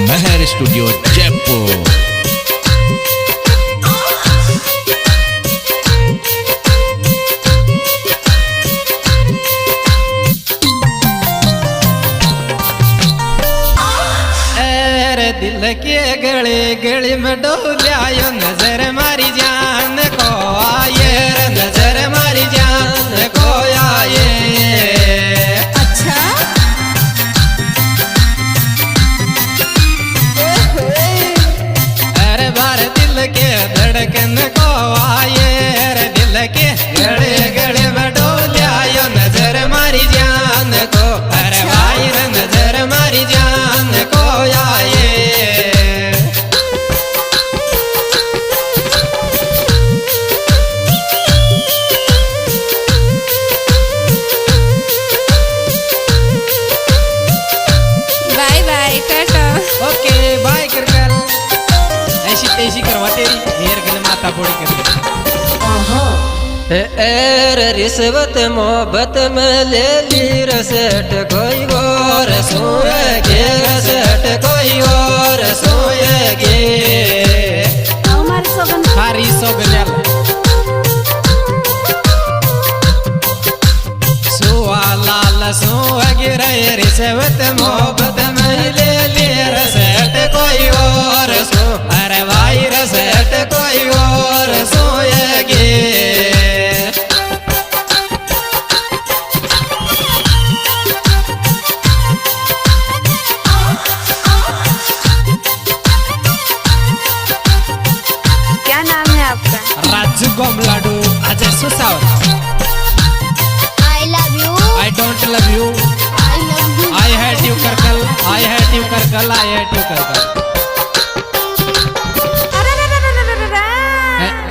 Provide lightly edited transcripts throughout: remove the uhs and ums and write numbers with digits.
महर studio Jaipur. दिल के गले गले में डोलिया नजर मारी जान को आए, नजर मारी जान को आए। अच्छा अरे बार दिल के धड़कन को आए, अरे दिल के गले गले में डोलिया नजर मारी जान को, अरे भाई नजर मारी जान को आए। ओके बाय कर ऐसी तैसी करवा तेरी ढेर गल माता बोड़ी कर। रिश्वत मोहब्बत में ले ली रसट कोई और सोएगे, रसट कोई और सोएगे। हारी सोगल सुआ लाल सोएगे रे, रिश्वत मोहब्बत में ले ली रसट कोई और सो, अरे भाई रसट कोई और सोएगे। क्या नाम है आपका? Raju गोमलाडू Ajay सुसावत। I love you. I don't love you. I love you. I hate you करकल, I hate you करकल, I hate you करकल।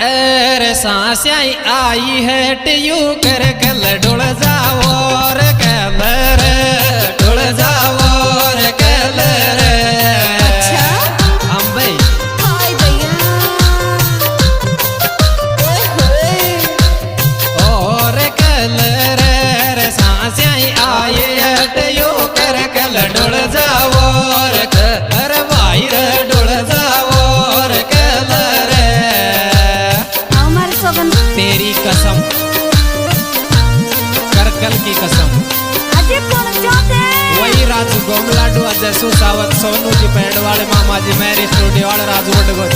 अरे सांस आई हट यू करकल, डुल जाओ रे कल रे, डुल जाओ रे कल रे। अच्छा हम भाई हाय भैया और कल रे सांस आई हट यू करकल, डुल जाओ रे कर भाई रे, डुल जाओ रे कल रे। हमारे सोगन तेरी कसम करकल की कसम। अजय कौन चाहते हैं? वही राजू गोमलाडू अजय सुसावत, सोनू जी पैंड वाले, मामा जी मेरी स्टूडियो वाले, राजू वडगोर।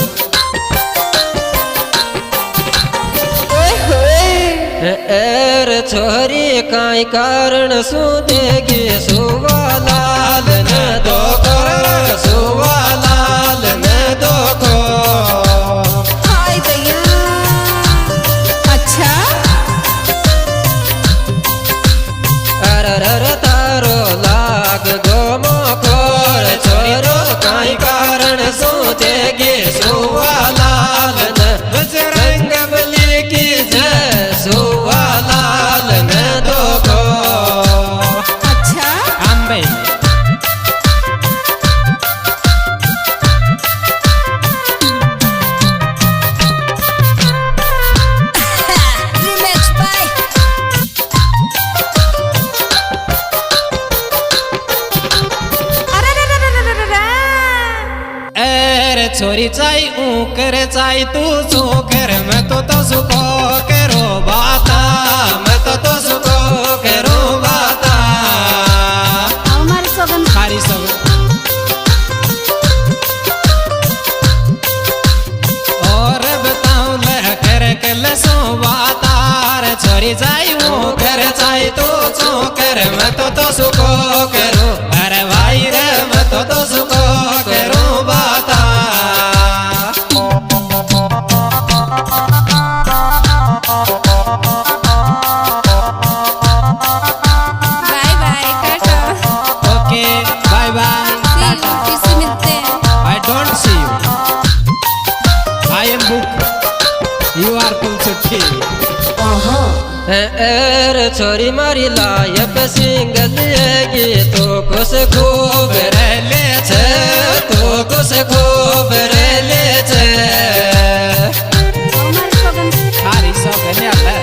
एर छोरी काई कारण सु देगी सुवा लाल न दो को, सुवा लाल न दो को। हाय भैया अच्छा अरर तारो लाग गोमो खोर, छोरो काई कारण सु देगी सुवा लाल न, बजरंग बली की जय सुवा लाल न दो को। अच्छा अम्बे रिमैच बाय अरे छोरी चाई ऊकर चाई तू सुकर, मैं तो सुखो करो बाता, मैं तो सुखो करो बाता। हमारे सोगन खारी सब और बताऊं लह कर कल सो बातार, छोरी चाई ऊकर चाई तू सुकर, मैं तो सुखो करो, अरे भाई रे मैं तो सुखो करो बाता। Bye bye tata okay bye bye tata. फिर से मिलते हैं। I don't see you. I am book. You are full छुट्टी। एर छोरी मारी लायक सिंगल ये तो कुछ खूब रहले छे, तो कुछ खूब रहले छे। हमारे सोगन खारी सौगन आला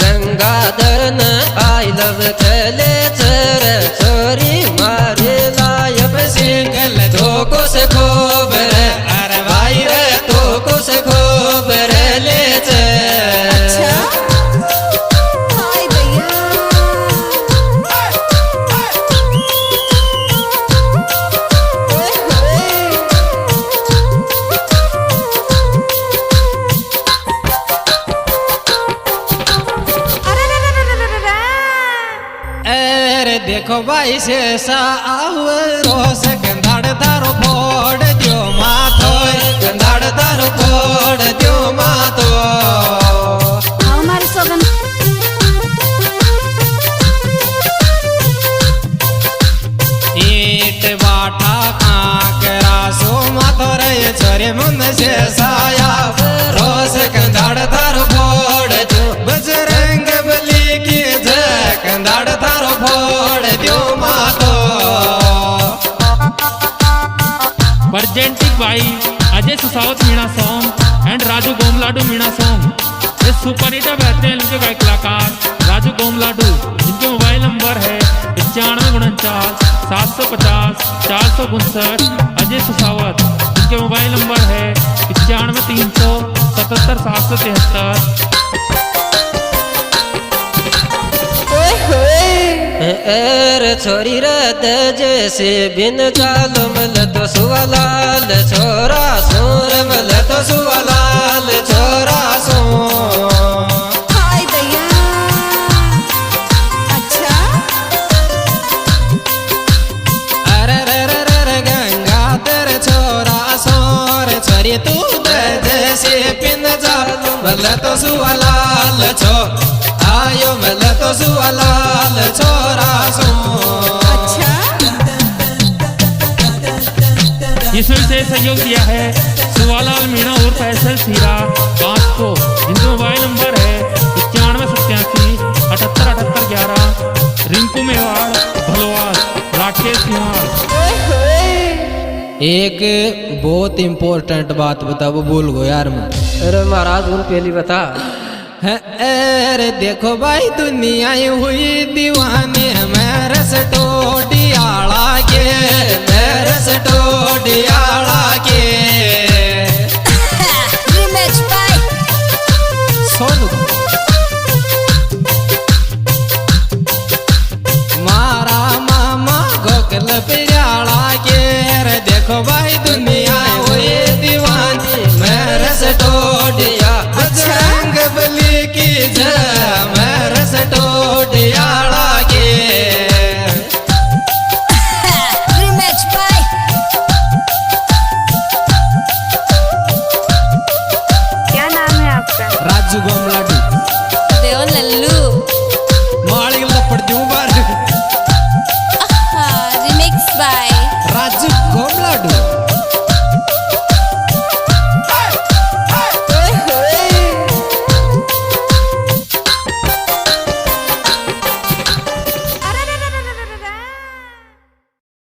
गंगाधर न आई लव खेले छे रे छोरी देखो भाई से रोस गंधाड़ तारो फोड़ दियो माथो गंधाड़ तारो फोड़ दियो माथो हमारी सौगन ईट बाटा कांकरा सो माथो रे छोरे मुन से साया रोस गंधाड़ तारो फोड़ दियो बजरंग बली की जय गंधाड़ तारो फोड़ दियो माथो presented by Ajay Susawat Meena song एंड राजू गोमलाडू मीणा सॉन्ग। इस सुपर हिट बेहतरीन फिल्म के गायक कलाकार राजू गोमलाडू, जिनके मोबाइल नंबर है 9549 750 459। अजय सुसावत, जिनके मोबाइल नंबर है 95 377 773। छोरी रत जैसे बिन चाल मल तो सुवलाल छोरा सोर मल तो सुवलाल छोरा सो हाय दैया अच्छा अरे रे रे रे रे गंगाधर छोरा सोर छोरी तू जैसे बिन चाल मल तो सुवलाल छो आयो मल तो सुवलाल छोरा सो अच्छा इस फिल्म से सहयोग दिया है सुवालाल मीणा और फैसल सीरा बात को, जिनका मोबाइल नंबर है 9587 78 78 11। रिंकू मेवाड़ भलोवाल, राकेश सिंह। एक बहुत इम्पोर्टेंट बात बताओ, भूल गो यार मैं। अरे महाराज उन पहली बता। अरे देखो भाई दुनिया हुई दीवानी मेरे से टोडियाला के मेरे से टोडियाला के रिमैच बाय सोनू मारा मामा गोकल पियाला के रे देखो भाई दुनिया हुई दीवानी मेरे से टोडिया बजरंग बली की जय मेरे से टोडियाला के रिमैच बाय क्या नाम है आपका? राजू गोमलाडू देव लल्लू